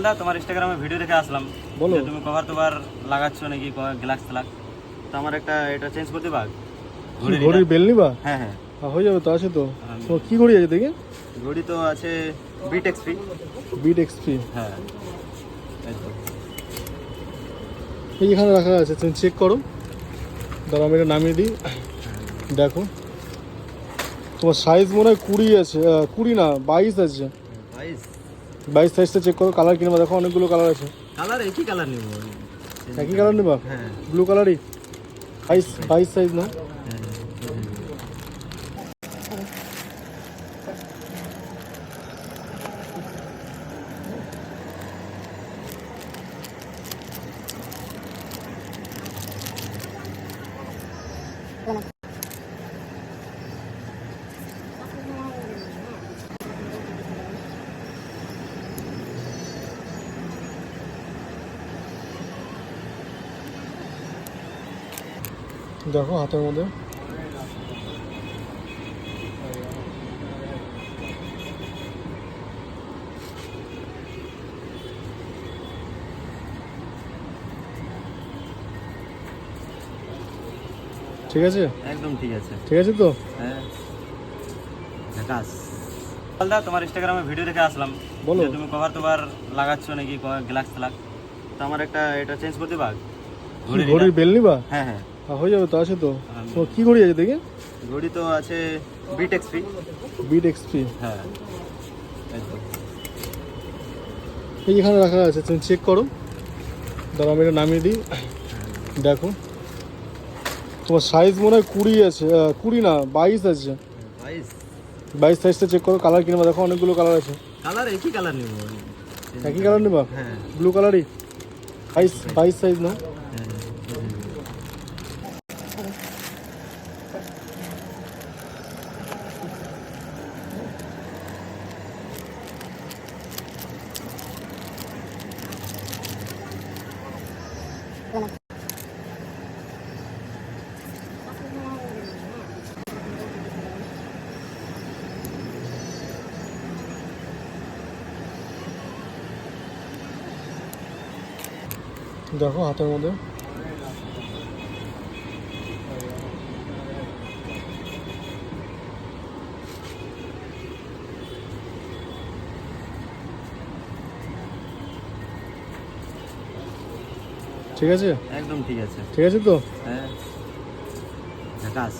দা তোমার ইনস্টাগ্রামে ভিডিও দেখে আসলাম। বলো। যে তুমি কভার তোবার লাগাচ্ছ নাকি গ্লাস ফ্লাক, তো আমার একটা এটা চেঞ্জ করতে পার। ঘড়ির বেল নিবা? হ্যাঁ হ্যাঁ, হয়ে যাবে তো, আছে তো। তোমার কি ঘড়ি আছে দেখি? ঘড়ি তো আছে বিট এক্সপি। Bit XP. হ্যাঁ এই তো। এই এখানে রাখা আছে, তুমি চেক করো। দাঁড়া আমি এটা নামিয়ে দিই, দেখো। তোমার সাইজ মনে হয় 20 আছে, 20 না 22 আছে। 22 সাইজটা চেক করো। কালার কিনবা, দেখো অনেকগুলো কালার আছে। কালার একই কালার নিব। একই কালার নেবা? হ্যাঁ ব্লু কালারই। 22 সাইজ না? দেখো হাতের মধ্যে। ঠিক আছে? একদম ঠিক আছে। ঠিক আছে তো? হ্যাঁ ঝাকাস। দা তোমার ইনস্টাগ্রামে ভিডিও দেখে আসলাম। বলো। যে তুমি কভার তোবার লাগাচ্ছ নাকি গ্লাস ফ্লাক, তো আমার একটা এটা চেঞ্জ করতে পার। ঘড়ির বেল নিবা? হ্যাঁ হ্যাঁ, হয়ে যাবে তো, আছে তো। তোমার কি ঘড়ি আছে দেখি? ঘড়ি তো আছে বিট এক্সপি। Bit XP. হ্যাঁ এই তো। এই এখানে রাখা আছে, তুমি চেক করো। দাঁড়া আমি এটা নামিয়ে দিই, দেখো। তোমার সাইজ মনে হয় 20 আছে, 20 না 22 আছে। 22 সাইজটা চেক করো। কালার কিনবা, দেখো অনেকগুলো কালার আছে। কালার একই কালার নিব। একই কালার নেবা? হ্যাঁ ব্লু কালারই। 22 সাইজ না? দেখো হাতের মধ্যে। ঠিক আছে? একদম ঠিক আছে। ঠিক আছে তো? হ্যাঁ ঝাকাস।